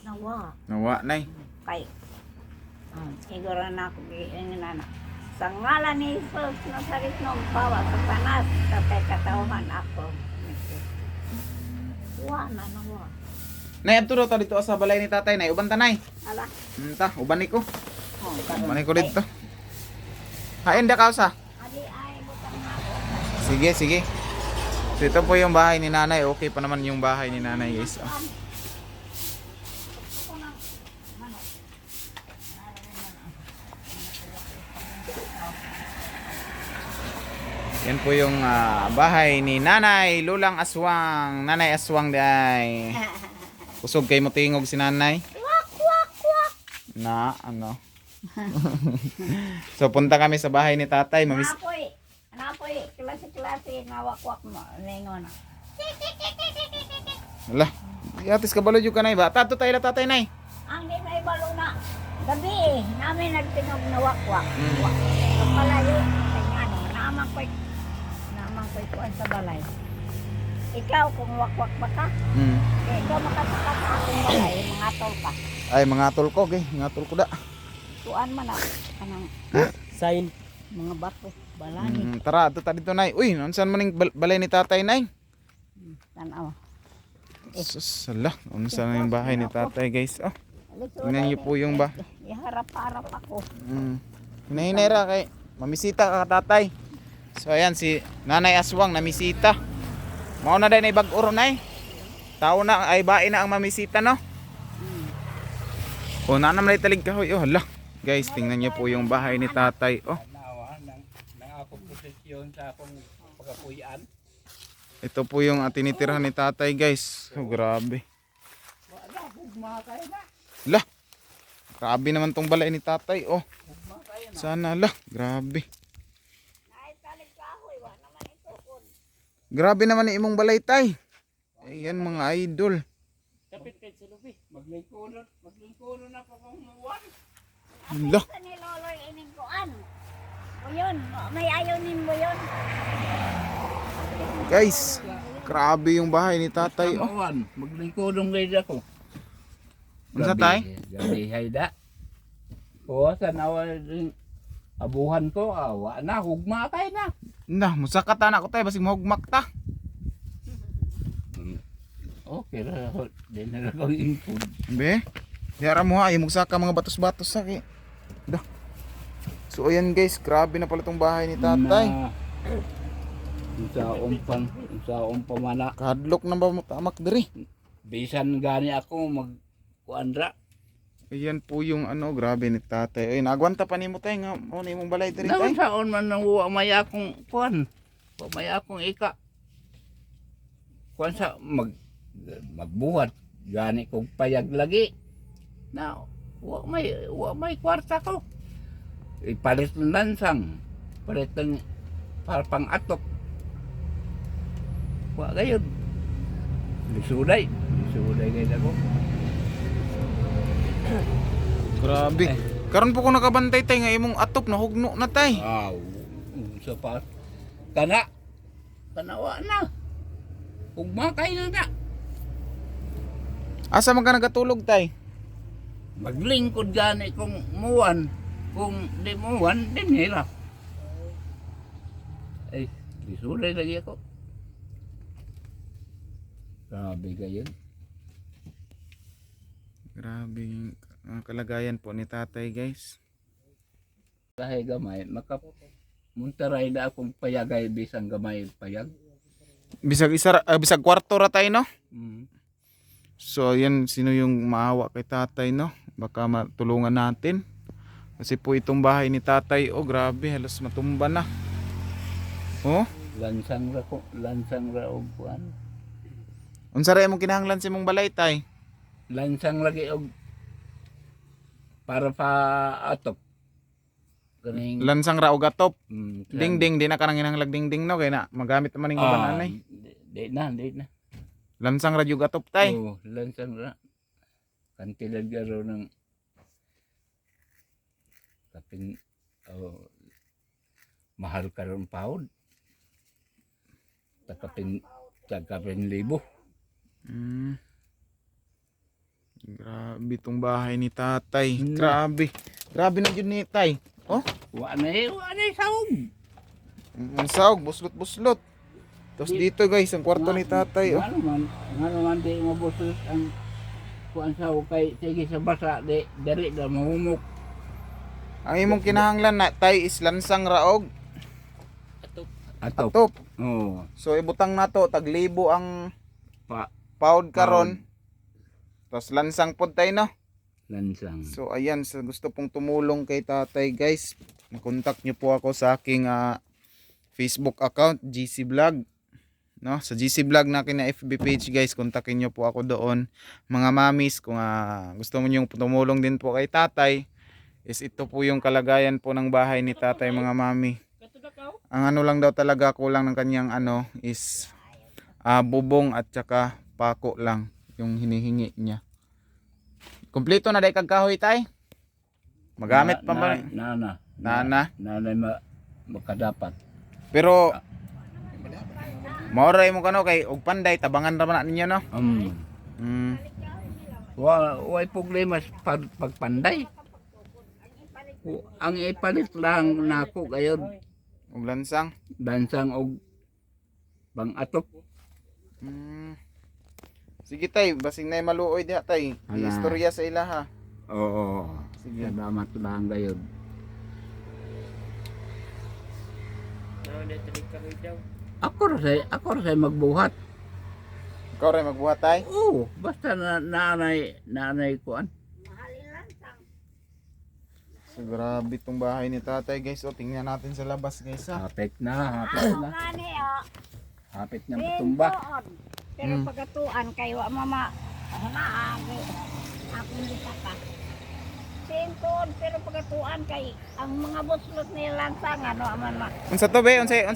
Speaker 3: Nawa.
Speaker 1: Nawa nay.
Speaker 3: Kay siguro na ako na. Sa ngalan ni Jesus, nasarit nun. Bawa sa tanas kay katauhan ako. Wa na nawa.
Speaker 1: Nay, adto daw ta dito sa balay ni tatay nay. Uban ta nay.
Speaker 3: Ala.
Speaker 1: Ta, uban ko.
Speaker 3: Oh,
Speaker 1: Uban ko dito. Hain da kausa.
Speaker 3: Ali ay butang na ako.
Speaker 1: Sige, sige. So ito po yung bahay ni nanay. Okay pa naman yung bahay ni nanay guys. Oh. Yan po yung bahay ni Nanay Lulang Aswang. Nanay Aswang day. Kusog kay mo tingog si nanay.
Speaker 3: Wak, wak, wak.
Speaker 1: Na ano. So punta kami sa bahay ni tatay.
Speaker 3: Napoy, klase-klase nga wak-wak mo. Ningon.
Speaker 1: Wala. Yatis kabalo yung kanay ba? Tato tayo la tatay nay.
Speaker 3: Ang di may balo na. Gabi, namin nagtinog na wak-wak.
Speaker 1: Mm.
Speaker 3: Wak. Ang palayo. Ano, naamang ko'y kuwan sa balay. Ikaw, kung wak-wak ba ka, ikaw makatakat sa akong balay, mga tol ka.
Speaker 1: Ay mga tol ko, okay. Mga tol ko da.
Speaker 3: Tuan man na, kanang
Speaker 4: Sign.
Speaker 3: mga bato, balani.
Speaker 1: Tara, ato ta dito nay. Uy, unsan man ning balay ni tatay nay?
Speaker 3: Tanaw.
Speaker 1: Sus, ala, unsan na yung bahay ni tatay guys. Oh, tingnan niyo po yung ba.
Speaker 3: Iharap-harap ako.
Speaker 1: Hinahinay ra kay mamisita ka tatay. So ayan si Nanay Aswang namisita. Mao na dai na bag-oro nay. Tao na ay bae na ang mamisita no. O nanam lay talig kahoy. Oh hala. Guys, tingnan niyo po yung bahay ni tatay. Oh,
Speaker 2: Nawa ng akong posisyon sa akong pagkapuyan.
Speaker 1: ito po yung tinitirhan ni tatay guys. Oh, grabe. Lah. Grabe naman tong balay ni tatay. Oh. Sana lah, grabe. Grabe naman ni imong balay tay. Ayan mga idol.
Speaker 2: Kapit kay sa lubi. Maglingkuron na pa kong uwan.
Speaker 1: Lah.
Speaker 3: Sa ni Loloy ining kuan. O yun, may ayaw mo yun.
Speaker 1: Guys, grabe yung bahay ni tatay. Oh.
Speaker 2: Uwan. Maglingkuron kayo ako.
Speaker 1: Unsa tay?
Speaker 2: Gabi hayda. O sa nawa rin abuhan ko, awa na, hugma kay na.
Speaker 1: Nah, musakat na ko tay basig mahugmak ta.
Speaker 2: Okay ra, di na lang ang input.
Speaker 1: Be. Diara mo ha, ay magsaka mga batos-batos sa ki. Dah. So ayan guys, grabe na pala tong bahay ni tatay.
Speaker 2: Sa umpamana.
Speaker 1: Kadlok na ba mo tamak diri?
Speaker 2: Bisan gani ako magkuandra.
Speaker 1: Ayan po yung ano, grabe ni tatay. Ay, nagwanta pa nimo tay nga mo na imong balay diri tay.
Speaker 2: Naman saon man nang wa may akong kuan. Wa may akong ika. Kuan sa magbuhat gani kog payag lagi. Na wa may kwarta ko. Ipalit ng lansang. Palit ng para pang atok. Wa gayon. Lisuday gayud ako.
Speaker 1: Grabe. Karon po ko nakabantay tay nga imong atop na hugno na tay.
Speaker 2: Aw. Sa pa. Kana wa na. Ugma kay na.
Speaker 1: Asa man ka nagatulog tay?
Speaker 2: Maglingkod gani kung muwan. Kung di muwan, din hirap. Ay, lisuday lagi ako. Grabe gayon.
Speaker 1: Grabe ang kalagayan po ni tatay guys.
Speaker 2: Kahit gamay, muntaray na akong payagay bisang gamay payag.
Speaker 1: Bisag bisag kwarto ra tay no?
Speaker 2: Mm.
Speaker 1: So yan, sino yung maawa kay tatay no? Baka matulungan natin. Kasi po itong bahay ni tatay, oh grabe, halos matumba na. Oh,
Speaker 2: Lansang ra og kuan.
Speaker 1: unsa ra imong kinahanglan sa imong balay tay?
Speaker 2: Lansang lagi og para pa atop. Kaning
Speaker 1: Lansang ra og atop.
Speaker 2: mm,
Speaker 1: Dingding di na kanang kinahanglan dingding no kay na magamit naman ning uban anay.
Speaker 2: Di na.
Speaker 1: Lansang ra jud atop tay.
Speaker 2: Oh, lansang ra. Kantilad garo ng kapin mahal karon paud. Takapin libo.
Speaker 1: Mm. Grabe tong bahay ni tatay.
Speaker 2: Mm.
Speaker 1: Grabe. Grabe na jud ni tay. Oh,
Speaker 2: Wa na saog.
Speaker 1: ang saog buslot-buslot. Tapos dito guys, ang kwarto ni tatay. Oh.
Speaker 2: Ano man di mabusot ang kuan saog kay sige sa basa di diri na mahumok.
Speaker 1: Ang imong kinahanglan na tay is lansang raog
Speaker 2: Atop.
Speaker 1: atop.
Speaker 2: Oo.
Speaker 1: So ibutang nato tag libo ang
Speaker 2: Pa,
Speaker 1: pound karon. Tapos lansang pod tayo no.
Speaker 2: lansang.
Speaker 1: So ayan, sa gusto pong tumulong kay tatay guys, contact nyo po ako sa aking Facebook account, GC Vlog. No, sa GC Vlog na akin na FB page guys, kontakin nyo po ako doon. Mga mamis, kung gusto mo nyong tumulong din po kay tatay, is ito po yung kalagayan po ng bahay ni tatay mga mami. Ang ano lang daw talaga kulang ng kanyang ano is bubong at saka pako lang yung hinihingi niya. Kumpleto na dahil kagkahoy tay? Magamit pa ba?
Speaker 2: Nanay makadapat.
Speaker 1: Pero maoray mo kano kay og panday tabangan ra man na ninyo no.
Speaker 2: Way problema sa pagpanday. Ang ipalit lang nako gayon
Speaker 1: Og lansang.
Speaker 2: dansang og bangatop.
Speaker 1: Sige tay, basing nay maluoy diha tay.
Speaker 2: Hala.
Speaker 1: Istorya sa ilaha.
Speaker 2: Oo.
Speaker 1: Sige.
Speaker 2: Salamat lang gayon. Ako ra magbuhat.
Speaker 1: Ikaw ray magbuhat tay.
Speaker 2: Oo, basta nanay kuan.
Speaker 3: Mahalin lang sang.
Speaker 1: So grabe tong bahay ni tatay guys. O tingnan natin sa labas guys ha.
Speaker 2: Hapit na.
Speaker 3: Ngani
Speaker 2: Hapit na matumba.
Speaker 3: Pero pagatuan kay wa mama naagi. Ako hindi pa. Sinton pero pagatuan kay ang mga buslot nila lansang ano aman ma.
Speaker 1: Unsa to be? Unsay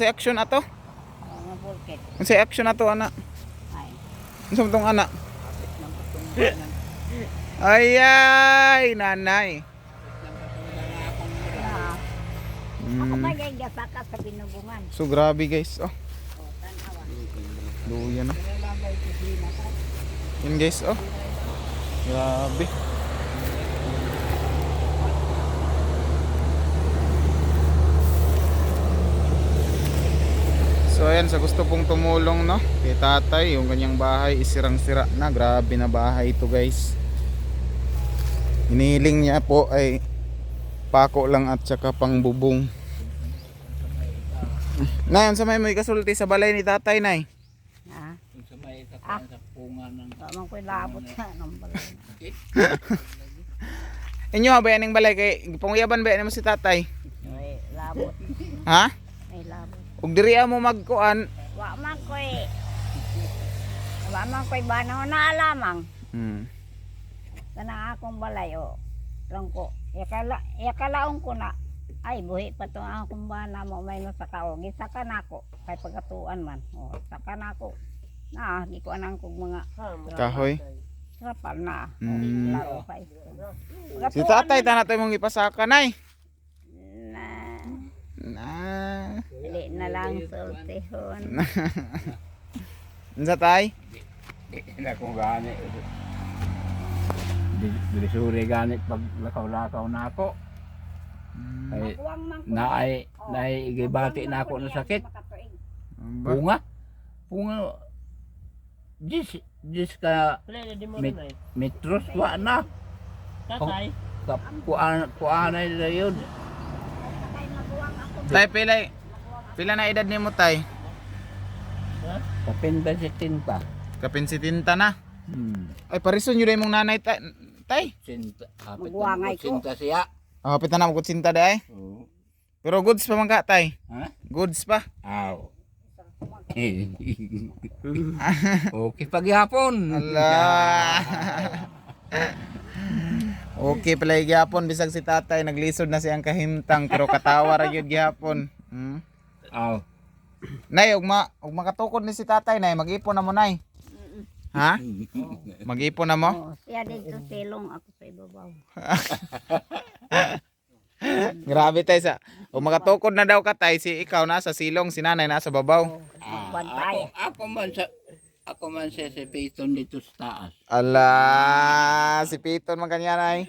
Speaker 1: action ato?
Speaker 3: Mga bulkit.
Speaker 1: Unsay action ato ana?
Speaker 3: Ay.
Speaker 1: Unsa tong ana? Ay nanay.
Speaker 3: Ako magay gasaka sa binubungan.
Speaker 1: So grabe guys. Oh,
Speaker 3: Tanawa.
Speaker 1: luya na. Yun guys, oh. Grabe. So ayan, sa gusto pong tumulong no kay tatay, yung kanyang bahay isirang-sira na. Grabe na bahay ito guys. Hiniling niya po ay pako lang at saka pangbubong. Nay, unsa may kasulti sa balay ni tatay nay?
Speaker 3: Ha?
Speaker 2: Sa may kakuan sa punga ng
Speaker 3: Tamang ko'y labot sa nang balay.
Speaker 1: Inyo ha ba yan ang balay kay panguyaban ba yan mo si tatay?
Speaker 3: Ay labot.
Speaker 1: Ha?
Speaker 3: Ay labot.
Speaker 1: Ug diriya mo magkuan.
Speaker 3: Wa man ko'y banaw na alamang. Kanang akong balay o. Lang ko. Yakalaon ko na. Ay buhi pa to ang akong bana mo may nasakao. Gisaka na ako kay pagatuan man. O saka na ako. Na di ko anang kog mga
Speaker 1: Kahoy.
Speaker 3: trapal na.
Speaker 1: Mm.
Speaker 3: Laro pa.
Speaker 1: Si tatay tanatoy mong ipasaka nay.
Speaker 3: Na
Speaker 1: Na.
Speaker 3: dili na lang sultihon.
Speaker 1: Unsa tay?
Speaker 2: na kung gani. Dirisuri gani pag lakaw-lakaw na ako. Ay,
Speaker 3: Magwang man ko.
Speaker 2: naay igibati na ako ng sakit. Bunga. Jis ka metros wa na.
Speaker 4: Tatay.
Speaker 2: Kuanay na yun.
Speaker 1: Tay pila na edad nimo tay?
Speaker 2: Kapin ba si tinta?
Speaker 1: Kapin si tinta na. Ay parison yun mong nanay tay.
Speaker 2: Sinta.
Speaker 3: Magwangay ko.
Speaker 2: Sinta siya.
Speaker 1: Oh, pita na mo sinta day.
Speaker 2: Oo.
Speaker 1: Pero goods pa man ka tay.
Speaker 2: Ha?
Speaker 1: Goods pa.
Speaker 2: Aw. Okay paghapon.
Speaker 1: Allah. Okay pala yung gihapon bisag si tatay naglisod na siyang kahimtang pero katawa ra gyud gihapon.
Speaker 2: Aw.
Speaker 1: Nay ug makatukod ni si tatay nay mag-ipon na mo nay. Ha? Mag-ipon na mo?
Speaker 3: Oh, siya dito silong ako sa ibabaw.
Speaker 1: Grabe tay sa. Ug makatukod na daw ka tay si ikaw nasa silong si nanay nasa babaw.
Speaker 3: Bantay.
Speaker 2: Ako man si Peyton dito sa taas.
Speaker 1: Ala, si Piton man kanya nay.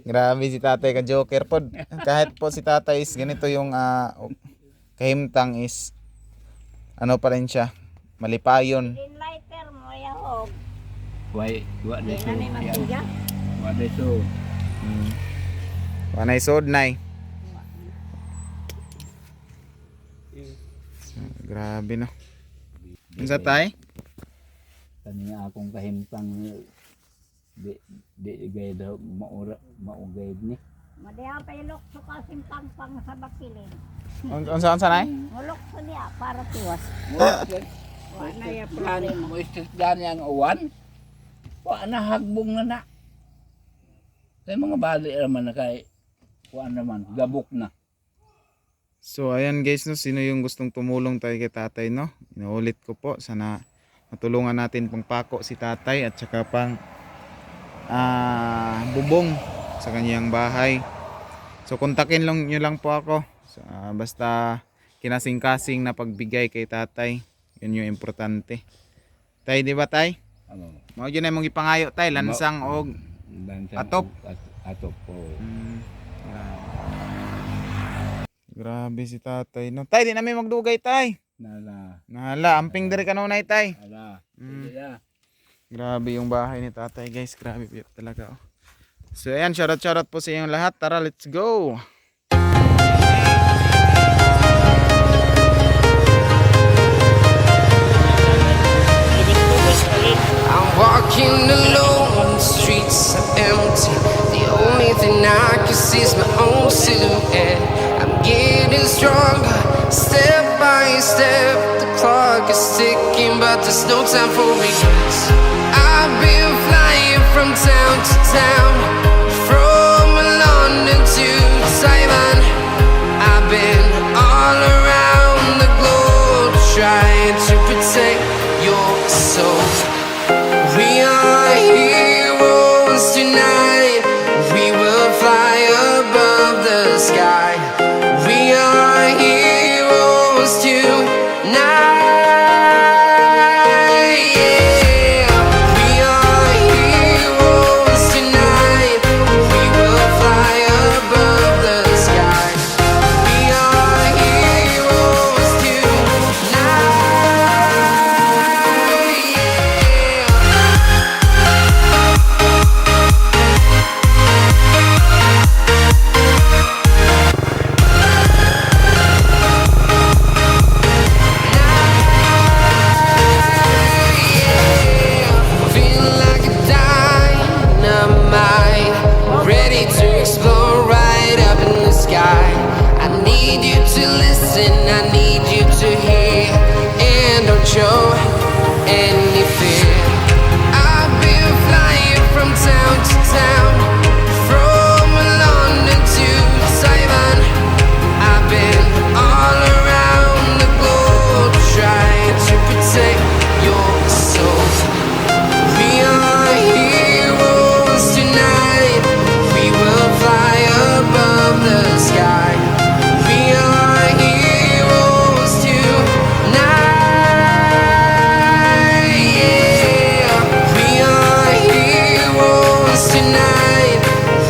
Speaker 1: Grabe si tatay ka joker pod. Kahit po si tatay is ganito yung kahimtang is ano pa rin siya. Malipayon.
Speaker 3: Din lighter mo yahog.
Speaker 2: Wa de so.
Speaker 3: Nani masiga?
Speaker 2: Wa de so.
Speaker 1: Wanay sod nay. Grabe no. Unsa tay?
Speaker 2: Kanya akong kahimtang di gayud daw maugayad ni.
Speaker 3: Madiha pa ilok so kasing pangpang sa bakilin.
Speaker 1: Unsa nay?
Speaker 3: Mulok sa diya para tiwas. Wala ya
Speaker 2: Ano
Speaker 3: problema.
Speaker 2: mo istisdan yang uwan? Wa na hagbong na na. Kay mga bali naman na kay kuan naman gabok na.
Speaker 1: So ayan guys no, sino yung gustong tumulong tayo kay tatay no? Inuulit ko po, sana matulungan natin pang pako si tatay at saka pang bubong sa kanyang bahay. So kontakin lang nyo lang po ako. So, basta kinasing-kasing na pagbigay kay tatay. Yun yung importante. Tay, di ba tay?
Speaker 2: Ano?
Speaker 1: Mao yun ay mong ipangayo tay, lansang og Atop.
Speaker 2: Atop po.
Speaker 1: Grabe si tatay no. Tay, di na may magdugay tay.
Speaker 2: Nala.
Speaker 1: Nahala, amping diri kanunay tay.
Speaker 2: Ala.
Speaker 1: Mm.
Speaker 2: Sige na.
Speaker 1: Grabe yung bahay ni tatay guys, grabe po talaga oh. So ayan, shoutout po sa inyong lahat. Tara, let's go.
Speaker 5: I'm walking alone, the streets are empty. The only thing I can see is my own silhouette. I'm getting stronger, step by step. The clock is ticking, but there's no time for regrets. I've been flying from town to town, from London to Taiwan. I've been all around the globe, trying to protect your soul. We are heroes tonight. We will fly above the sky. We are heroes tonight. Yeah. We are heroes tonight. We will fly above the sky. We are heroes tonight. Feeling like a dynamite, ready to explode right up in the sky. I need you to listen, I need you to hear, and don't show any fear. I've been flying from town to town, from London to Taiwan. I've been all around the globe, trying to protect your soul. We are heroes tonight. We will fly above the sky. We are heroes tonight. Yeah. We are heroes tonight.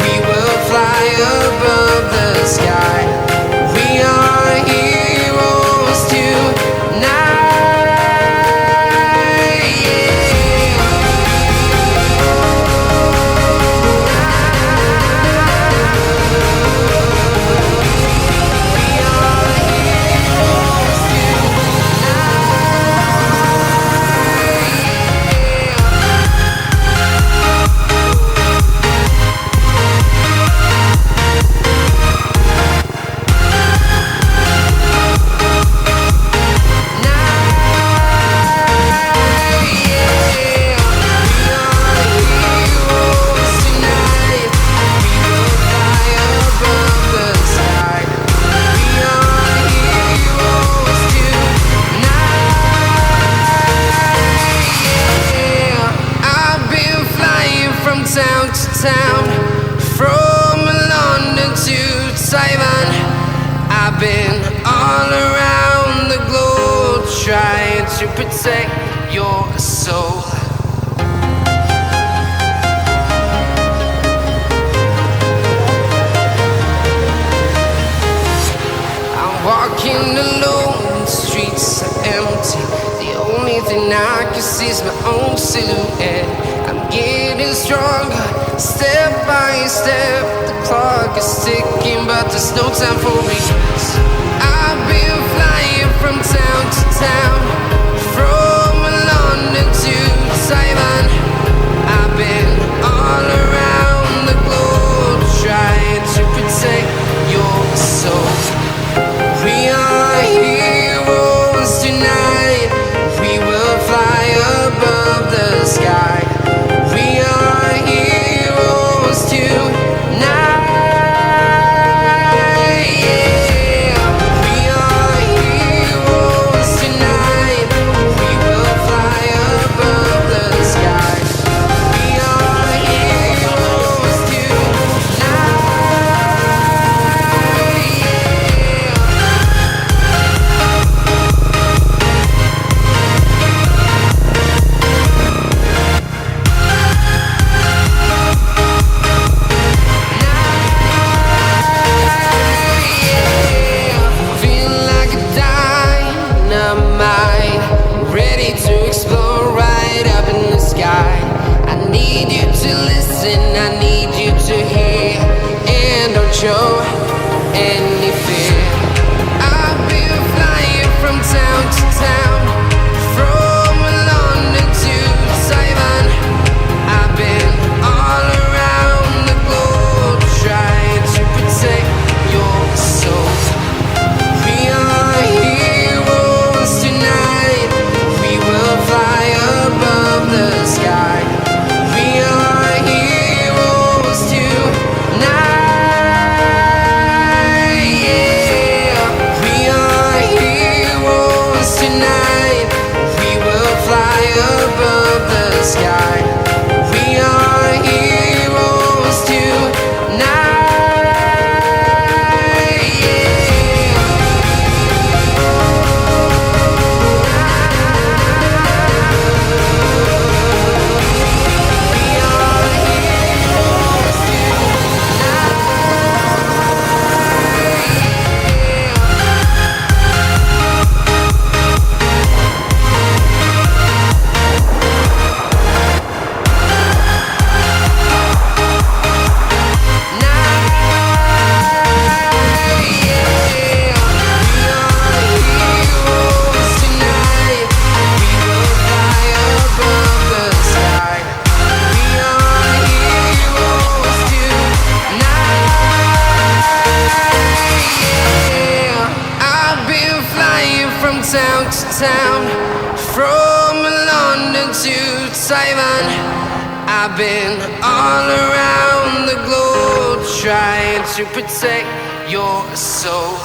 Speaker 5: We will fly above the sky. We are heroes tonight. Yeah. I've been flying from town to town, from London to Taiwan. I've been all around the globe, trying to protect your soul. I'm walking alone, the streets are empty. The only thing I can see is my own silhouette. I'm getting stronger, step by step. The clock is ticking, but there's no time for regrets. I've been flying from town to town, from London to Taiwan. I've been all around the globe trying to protect your soul. We are heroes tonight. We will fly above the sky. We are heroes tonight. Yeah. We are heroes tonight. We will fly above the sky. We are heroes tonight. Feel like a dynamite, ready to explode right up in the sky. I need you to listen, I need you to hear, and don't show any fear. I've been flying from town to town, from London to Taiwan. I've been all around the globe trying to protect your soul. We are heroes tonight. We will fly above the sky. We are heroes tonight. Yeah. We are heroes tonight. We will fly above the sky. We are heroes tonight. Yeah. Town to town, from London to Taiwan. I've been all around the globe trying to protect your soul.